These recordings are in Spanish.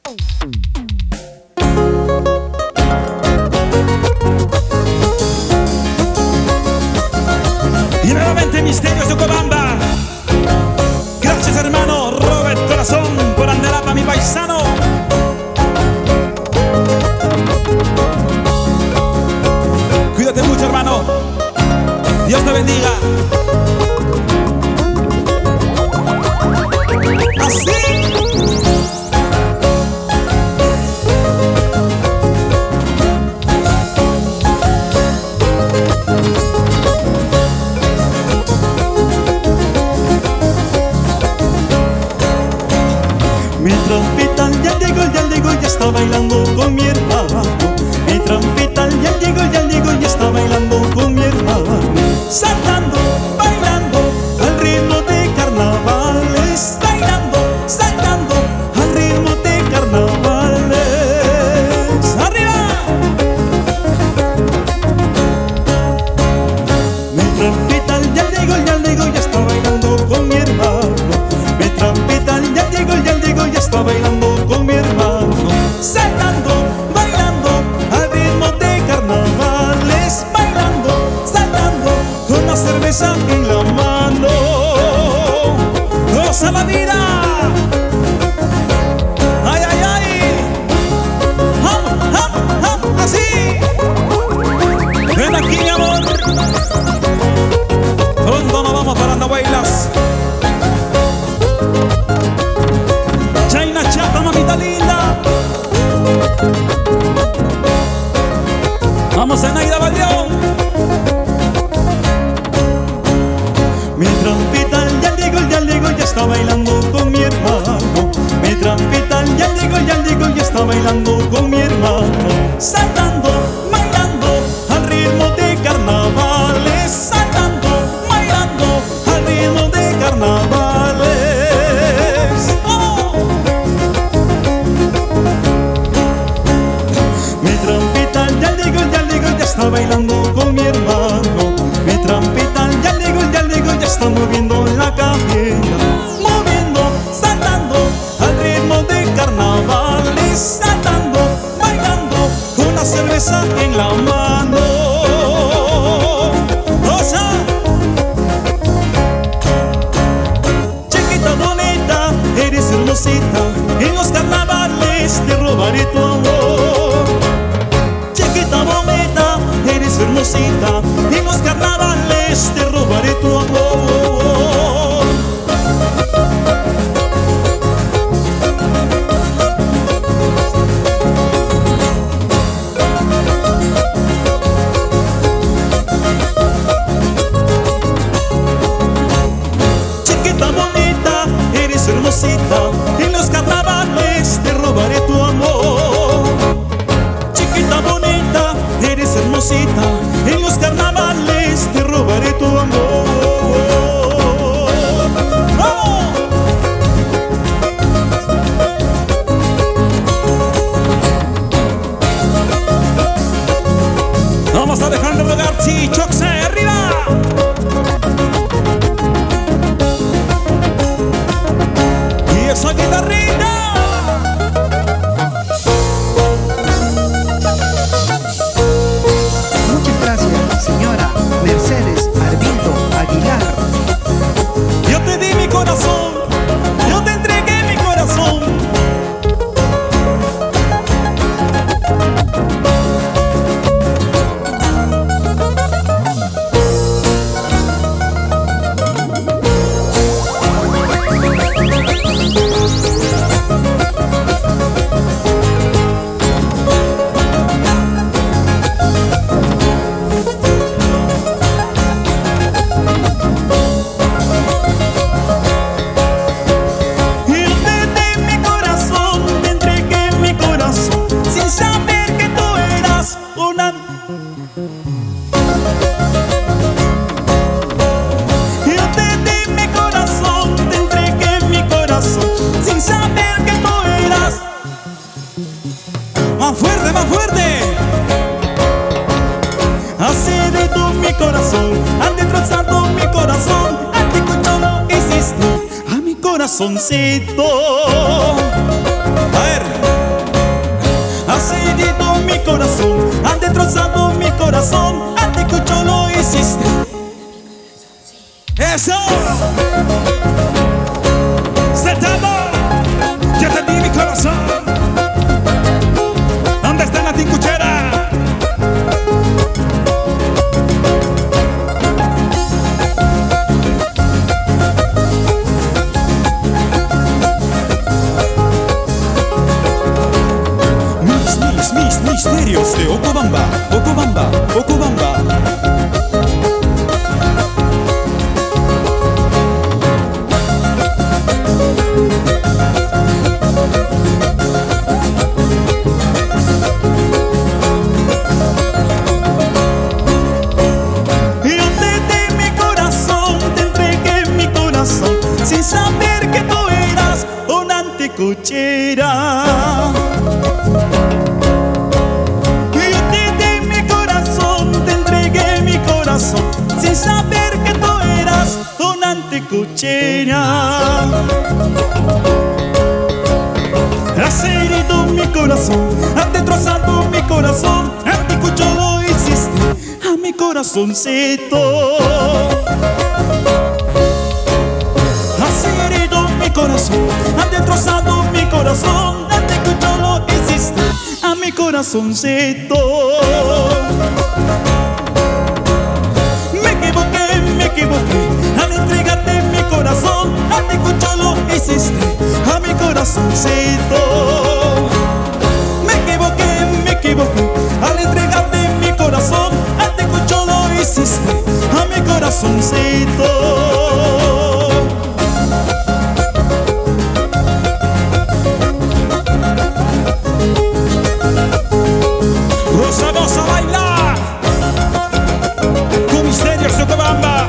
Y nuevamente Misterios de Cobamba. Gracias, hermano Robert Corazón, por andar para mi paisano. Cuídate mucho, hermano. Dios te bendiga. Así. Mi trompeta ya llegó, ya está bailando con mi hermano. Mi trompeta ya llegó, ya está bailando con mi hermano. Saltando, bailando al ritmo de carnavales. Bailando, saltando al ritmo de carnavales. ¡Arriba! Mi trompeta ya llegó, ya está bailando con mi hermano. Mi trompeta ya llegó, ya está bailando con mi hermano. Saltando, bailando al ritmo de carnavales. Bailando, saltando con la cerveza en la mano. ¡Goza la vida! ¡Ay, ay, ay! ¡Ham, ham, ham! ¡Así! ¡Ven aquí, mi amor! Pronto nos vamos para Andahuaylas. China chata, mamita linda. Vamos a Naida Valleón. Mi trompeta ya llegó, ya está bailando con mi hermano. Mi trompeta ya llegó, ya está bailando con mi hermano. Saltando, bailando al ritmo de carnavales. Saltando, bailando al ritmo de carnavales. ¡Oh! Mi trompeta ya llegó, ya está bailando con mi hermano. Mi trompeta ya llegó, ya está moviendo la cajera. Moviendo, saltando al ritmo de carnavales. Saltando, bailando con la cerveza en la mano. ¡Goza! Chiquita bonita, eres hermosita. En los carnavales te robaré tu amor. Chiquita bonita, eres hermosita. En los carnavales te robaré tu amor. Chiquita bonita, eres hermosita. En los carnavales te robaré tu amor. Chiquita bonita, eres hermosita. En los carnavales te robaré tu amor. ¡Oh! Vamos a Alejandro García, Choxe, arriba. Y esa guitarrita. Muchas gracias, señora Mercedes Arvindo Aguilar. Yo te di mi corazón, yo te entregué mi corazón. más fuerte. Has herido mi corazón, has destrozado mi corazón, a ti cuando lo hiciste a mi corazoncito. A ver. corazón, anticucho lo hiciste. ¡Eso! ¡Saltamos! ¡Ya te di mi corazón! ¿Dónde está la tincuchera? Mis misterios de Okobamba, Okobamba, Okobamba. Sin saber que tú eras una anticuchera. Yo te di mi corazón, te entregué mi corazón, sin saber que tú eras una anticuchera. Has herido mi corazón, has destrozado mi corazón, anticucho lo hiciste a mi corazoncito. Has herido mi corazón, has destrozado mi corazón, anticucho lo hiciste a mi corazoncito. Me equivoqué al entregarte mi corazón, anticucho lo hiciste a mi corazoncito. Me equivoqué al entregarte mi corazón, anticucho lo hiciste a mi corazoncito. Vamos a bailar con misterios de Okobamba.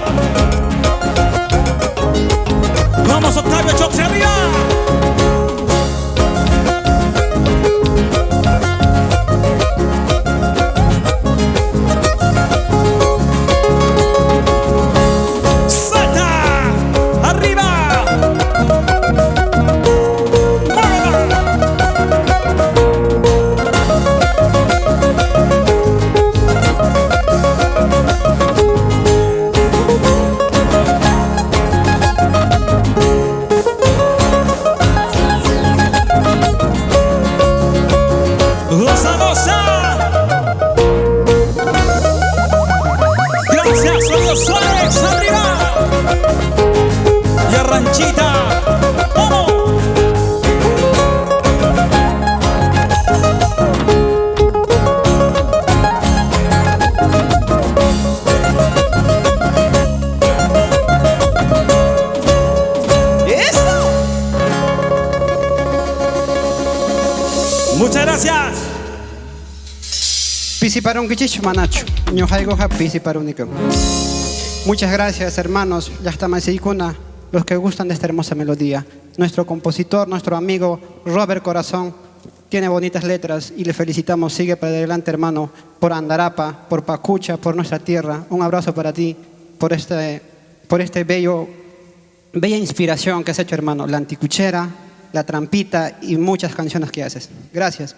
Vamos, Octavio Chox, arriba. Salta, arriba. Gracias, Sonidos Suárez, arriba. Y a Ranchita, ¡vamos! ¡Eso! Muchas gracias. Pisi para un quichicho manacho, ñojaigo ja pisi para un. Muchas gracias, hermanos, ya está Maseicuna, los que gustan de esta hermosa melodía. Nuestro compositor, nuestro amigo Robert Corazón, tiene bonitas letras y le felicitamos. Sigue para adelante, hermano, por Andarapa, por Pacucha, por nuestra tierra. Un abrazo para ti, por este bella inspiración que has hecho, hermano. La anticuchera, la trampita y muchas canciones que haces. Gracias.